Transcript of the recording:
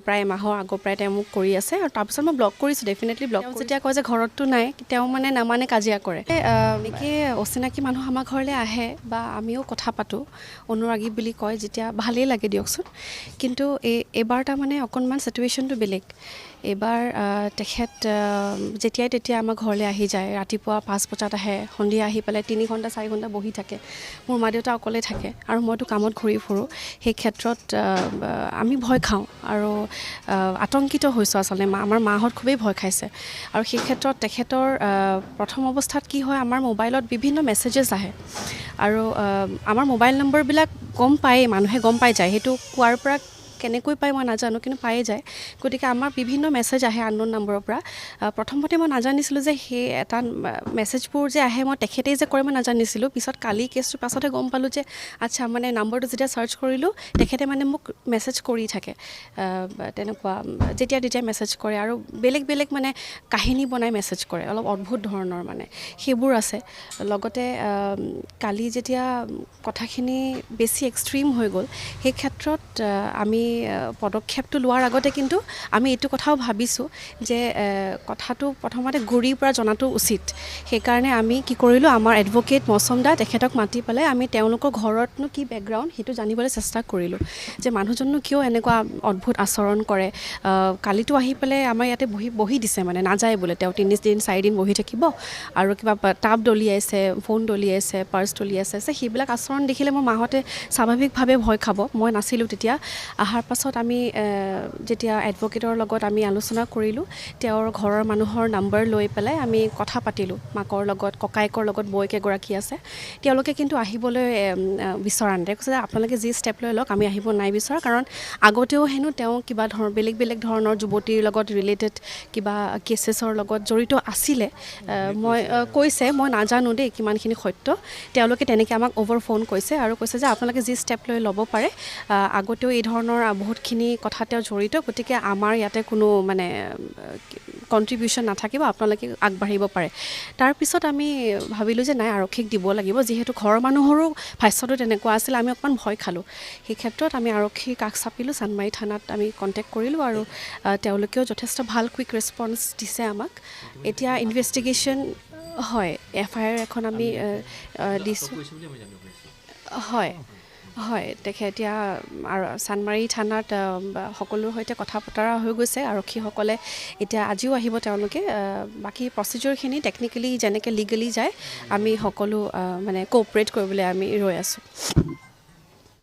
প্ৰায় মাহৰ আগৰ পৰাই তেওঁ মোক কৰি আছে আৰু তাৰপিছত মই ব্লক কৰিছোঁ ডেফিনেটলি ব্লক যেতিয়া কয় যে ঘৰততো নাই তেওঁ মানে নামানে কাজিয়া কৰে এনেকৈ অচিনাকি মানুহ আমাৰ ঘৰলৈ আহে বা আমিও কথা পাতোঁ অনুৰাগী বুলি কয় যেতিয়া ভালেই লাগে দিয়কচোন কিন্তু এইবাৰ তাৰমানে অকণমান চিটুৱেশ্যনটো বেলেগ এইবাৰ তেখেত যেতিয়াই তেতিয়া আমাৰ ঘৰলৈ আহি যায় ৰাতিপুৱা 5 বজাত আহে সন্ধিয়া আহি পেলাই 3 ঘণ্টা 4 ঘণ্টা বহি থাকে মোৰ মা দেউতা অকলে থাকে আৰু মইতো কামত ঘূৰি ফুৰোঁ সেই ক্ষেত্ৰত আমি ভয় খাওঁ আৰু আতংকিত হৈছোঁ আচলতে আমাৰ মাহঁত খুবেই ভয় খাইছে আৰু সেই ক্ষেত্ৰত তেখেতৰ প্ৰথম অৱস্থাত কি হয় আমাৰ মোবাইলত বিভিন্ন মেছেজেছ আহে আৰু আমাৰ মোবাইল নম্বৰবিলাক গম পায়েই মানুহে গম পাই যায় সেইটো কোৱাৰ পৰা কেনেকৈ পায় মই নাজানো কিন্তু পায়ে যায় গতিকে আমাৰ বিভিন্ন মেছেজ আহে আননোন নম্বৰৰ পৰা প্ৰথমতে মই নাজানিছিলোঁ যে সেই এটা মেছেজবোৰ যে আহে মই তেখেতেই যে কৰে মই নাজানিছিলোঁ পিছত কালি কেছটোৰ পাছতহে গম পালোঁ যে আচ্ছা মানে নম্বৰটো যেতিয়া চাৰ্চ কৰিলোঁ তেখেতে মানে মোক মেছেজ কৰি থাকে তেনেকুৱা যেতিয়া তেতিয়াই মেছেজ কৰে আৰু বেলেগ বেলেগ মানে কাহিনী বনাই মেছেজ কৰে অলপ অদ্ভুত ধৰণৰ মানে সেইবোৰ আছে লগতে কালি যেতিয়া কথাখিনি বেছি এক্সট্ৰিম হৈ গ'ল সেই ক্ষেত্ৰত আমি পদক্ষেপটো লোৱাৰ আগতে কিন্তু আমি এইটো কথাও ভাবিছোঁ যে কথাটো প্ৰথমতে গুৰিৰ পৰা জনাটো উচিত সেইকাৰণে আমি কি কৰিলোঁ আমাৰ এডভকেট মৌচম দা তেখেতক মাতি পেলাই আমি তেওঁলোকৰ ঘৰতনো কি বেকগ্ৰাউণ্ড সেইটো জানিবলৈ চেষ্টা কৰিলোঁ যে মানুহজননো কিয় এনেকুৱা অদ্ভুত আচৰণ কৰে কালিতো আহি পেলাই আমাৰ ইয়াতে বহি দিছে মানে নাযায় বোলে তেওঁ 3 দিন 4 দিন বহি থাকিব আৰু কিবা টাব দলিয়াইছে ফোন দলিয়াইছে পাৰ্চ দলিয়াইছে সেইবিলাক আচৰণ দেখিলে মোৰ মাহঁতে স্বাভাৱিকভাৱে ভয় খাব মই নাছিলোঁ তেতিয়া অহাৰ পাছত আমি যেতিয়া এডভকেটৰ লগত আমি আলোচনা কৰিলোঁ তেওঁৰ ঘৰৰ মানুহৰ নম্বৰ লৈ পেলাই আমি কথা পাতিলোঁ মাকৰ লগত ককায়েকৰ লগত বৌক এগৰাকী আছে তেওঁলোকে কিন্তু আহিবলৈ বিচৰা নাই কৈছে যে আপোনালোকে যি ষ্টেপ লৈ লওক আমি আহিব নাই বিচৰা কাৰণ আগতেও হেনো তেওঁ কিবা বেলেগ ধৰণৰ যুৱতীৰ লগত ৰিলেটেড কিবা কেছেছৰ লগত জড়িত আছিলে মই কৈছে মই নাজানো দেই কিমানখিনি সত্য তেওঁলোকে তেনেকৈ আমাক অ'ভাৰ ফোন কৈছে আৰু কৈছে যে আপোনালোকে যি ষ্টেপ লৈ ল'ব পাৰে আগতেও এই ধৰণৰ বহুতখিনি কথা তেওঁ জড়িত গতিকে আমাৰ ইয়াতে কোনো মানে কণ্ট্ৰিবিউশ্যন নাথাকিব আপোনালোকে আগবাঢ়িব পাৰে তাৰপিছত আমি ভাবিলোঁ যে নাই আৰক্ষীক দিব লাগিব যিহেতু ঘৰৰ মানুহৰো ভাষ্যটো তেনেকুৱা আছিল আমি অকণমান ভয় খালোঁ সেই ক্ষেত্ৰত আমি আৰক্ষীৰ কাষ চাপিলোঁ চানমাৰী থানাত আমি কণ্টেক্ট কৰিলোঁ আৰু তেওঁলোকেও যথেষ্ট ভাল কুইক ৰেছপন্স দিছে আমাক এতিয়া ইনভেষ্টিগেশ্যন হয় FIR এখন আমি দিছোঁ হয় তেখেত এতিয়া চানমাৰী থানাত সকলোৰ সৈতে কথা বতৰা হৈ গৈছে আৰক্ষীসকলে এতিয়া আজিও আহিব তেওঁলোকে বাকী প্ৰচিডিউৰখিনি টেকনিকেলি যেনেকৈ লিগেলি যায় আমি সকলো মানে কোঅপাৰেট কৰিবলৈ আমি ৰৈ আছোঁ